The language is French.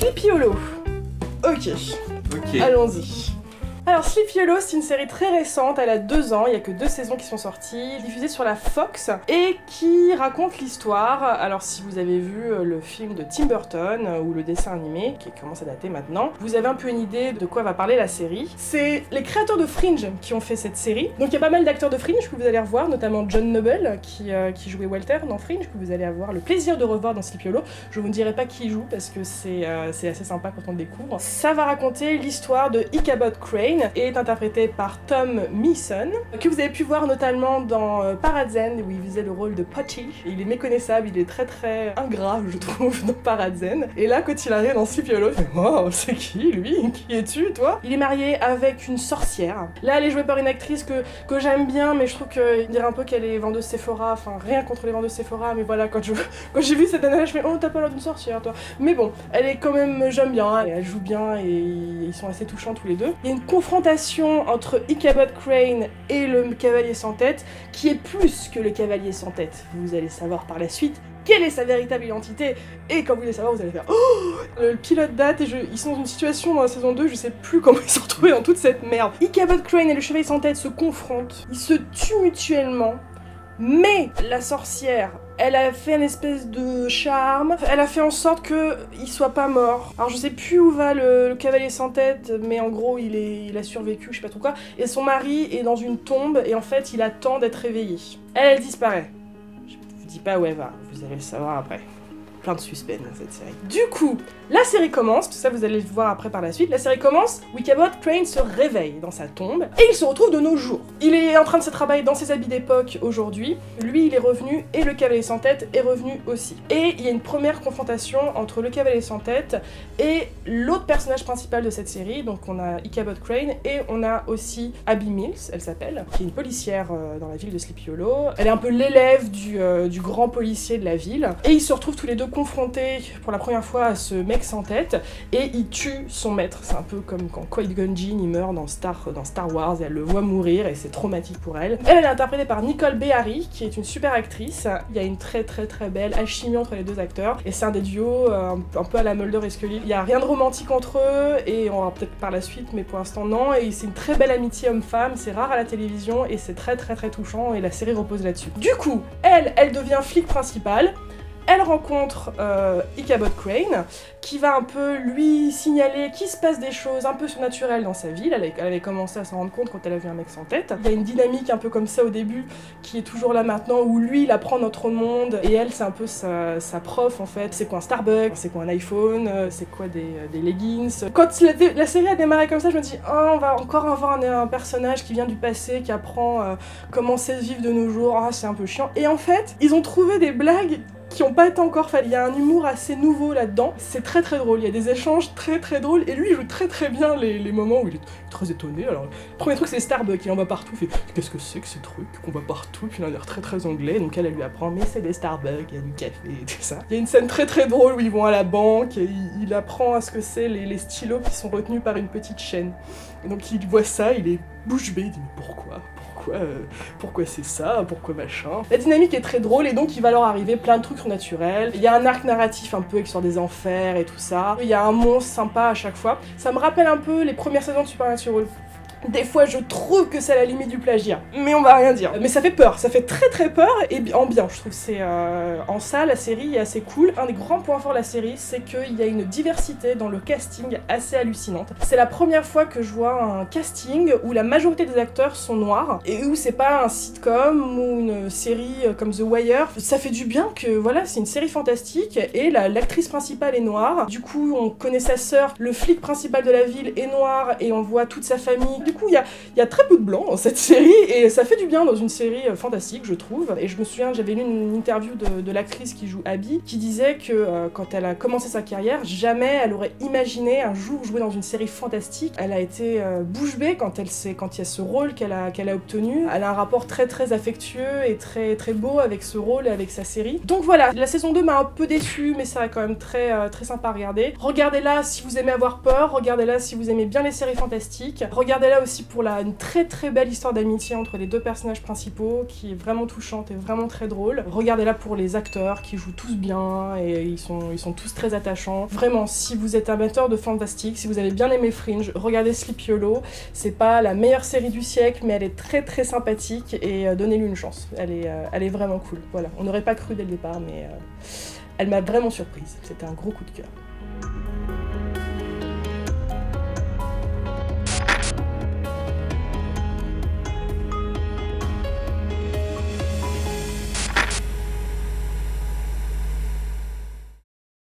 Sleepy Hollow. Ok. Allons-y. Alors Sleepy Hollow, c'est une série très récente, elle a 2 ans, il n'y a que 2 saisons qui sont sorties, diffusée sur la Fox, et qui raconte l'histoire, alors si vous avez vu le film de Tim Burton, ou le dessin animé, qui commence à dater maintenant, vous avez un peu une idée de quoi va parler la série. C'est les créateurs de Fringe qui ont fait cette série, donc il y a pas mal d'acteurs de Fringe que vous allez revoir, notamment John Noble, qui jouait Walter dans Fringe, que vous allez avoir le plaisir de revoir dans Sleepy Hollow. Je vous ne dirai pas qui joue, parce que c'est assez sympa quand on le découvre. Ça va raconter l'histoire de Ichabod Crane, et est interprété par Tom Meeson, que vous avez pu voir notamment dans Paradzen, où il faisait le rôle de Potty. Il est méconnaissable, il est très très ingrat, je trouve, dans Paradzen. Et là, quand il arrive dans Sleepy Hollow, oh, c'est qui lui? Qui es-tu, toi? Il est marié avec une sorcière. Là, elle est jouée par une actrice que j'aime bien, mais je trouve qu'il dirait un peu qu'elle est vendeuse Sephora, enfin rien contre les vendeuses Sephora, mais voilà, quand j'ai vu cette nana, je fais oh, t'as pas l'air d'une sorcière, toi. Mais bon, elle est quand même, j'aime bien, elle joue bien et ils sont assez touchants tous les deux. Il y a une confrontation entre Ichabod Crane et le cavalier sans tête, qui est plus que le cavalier sans tête. Vous allez savoir par la suite quelle est sa véritable identité, et quand vous allez savoir, vous allez faire oh, le pilote date, et ils sont dans une situation dans la saison 2, je sais plus comment ils se sont retrouvés dans toute cette merde. Ichabod Crane et le chevalier sans tête se confrontent, ils se tuent mutuellement, mais la sorcière, elle a fait une espèce de charme, elle a fait en sorte qu'il soit pas mort. Alors je sais plus où va le cavalier sans tête, mais en gros il a survécu, je sais pas trop quoi, et son mari est dans une tombe, et en fait il attend d'être réveillé. Elle disparaît. Je vous dis pas où elle va, vous allez le savoir après. Plein de suspense dans cette série. Du coup, la série commence, tout ça vous allez le voir après par la suite, la série commence où Ichabod Crane se réveille dans sa tombe, et il se retrouve de nos jours. Il est en train de se travailler dans ses habits d'époque aujourd'hui, lui il est revenu, et le cavalier sans tête est revenu aussi. Et il y a une première confrontation entre le cavalier sans tête et l'autre personnage principal de cette série, donc on a Ichabod Crane, et on a aussi Abby Mills, elle s'appelle, qui est une policière dans la ville de Sleepy Hollow. Elle est un peu l'élève du grand policier de la ville, et ils se retrouvent tous les deux confronté pour la première fois à ce mec sans tête, et il tue son maître. C'est un peu comme quand Qui-Gon Jinn il meurt dans Star Wars, et elle le voit mourir et c'est traumatique pour elle. Elle est interprétée par Nicole Beharie, qui est une super actrice. Il y a une très belle alchimie entre les deux acteurs, et c'est un des duos un peu à la Mulder et Scully. Il y a rien de romantique entre eux, et on va peut-être par la suite, mais pour l'instant non, et c'est une très belle amitié homme-femme, c'est rare à la télévision, et c'est très touchant, et la série repose là-dessus. Du coup, elle devient flic principale. Elle rencontre Ichabod Crane, qui va un peu lui signaler qu'il se passe des choses un peu surnaturelles dans sa ville. Elle avait commencé à s'en rendre compte quand elle a vu un mec sans tête. Il y a une dynamique un peu comme ça au début, qui est toujours là maintenant, où lui il apprend notre monde, et elle c'est un peu sa prof en fait. C'est quoi un Starbucks, c'est quoi un iPhone, c'est quoi des leggings. Quand la série a démarré comme ça, je me dis oh, on va encore avoir un personnage qui vient du passé, qui apprend comment c'est vivre de nos jours, ah c'est un peu chiant. Et en fait, ils ont trouvé des blagues qui n'ont pas été encore faits. Il y a un humour assez nouveau là-dedans, c'est très drôle, il y a des échanges très drôles, et lui il joue très bien les moments où il est très étonné. Alors, le premier truc c'est Starbucks, il en va partout, il fait qu'est-ce que c'est que ces trucs qu'on voit partout, puis il a l'air très anglais, donc elle lui apprend mais c'est des Starbucks, il y a du café et tout ça. Il y a une scène très drôle où ils vont à la banque, et il apprend à ce que c'est les stylos qui sont retenus par une petite chaîne. Et donc il voit ça, il est bouche bée, il dit mais pourquoi c'est ça, pourquoi machin. La dynamique est très drôle, et donc il va leur arriver plein de trucs surnaturels. Il y a un arc narratif un peu avec sur des enfers et tout ça. Il y a un monstre sympa à chaque fois. Ça me rappelle un peu les premières saisons de Supernatural. Des fois, je trouve que c'est à la limite du plagiat, mais on va rien dire. Mais ça fait peur, ça fait très peur, et en bien, je trouve. C'est en ça, la série est assez cool. Un des grands points forts de la série, c'est qu'il y a une diversité dans le casting assez hallucinante. C'est la première fois que je vois un casting où la majorité des acteurs sont noirs, et où c'est pas un sitcom ou une série comme The Wire. Ça fait du bien que, voilà, c'est une série fantastique, et l'actrice principale est noire. Du coup, on connaît sa sœur, le flic principal de la ville est noir, et on voit toute sa famille. Du coup, il y a très peu de blancs dans cette série, et ça fait du bien dans une série fantastique, je trouve. Et je me souviens, j'avais lu une interview de l'actrice qui joue Abby, qui disait que quand elle a commencé sa carrière, jamais elle aurait imaginé un jour jouer dans une série fantastique. Elle a été bouche bée quand il y a ce rôle qu'elle a obtenu. Elle a un rapport très affectueux et très beau avec ce rôle et avec sa série. Donc voilà, la saison 2 m'a un peu déçue, mais ça va quand même très sympa à regarder. Regardez-la si vous aimez avoir peur, regardez-la si vous aimez bien les séries fantastiques, regardez-la aussi pour une très très belle histoire d'amitié entre les deux personnages principaux, qui est vraiment touchante et vraiment très drôle. Regardez-la pour les acteurs qui jouent tous bien et ils sont tous très attachants. Vraiment, si vous êtes amateur de fantastique, si vous avez bien aimé Fringe, regardez Sleepy Hollow. C'est pas la meilleure série du siècle, mais elle est très très sympathique et donnez-lui une chance. Elle est vraiment cool. Voilà, on n'aurait pas cru dès le départ, mais elle m'a vraiment surprise. C'était un gros coup de cœur.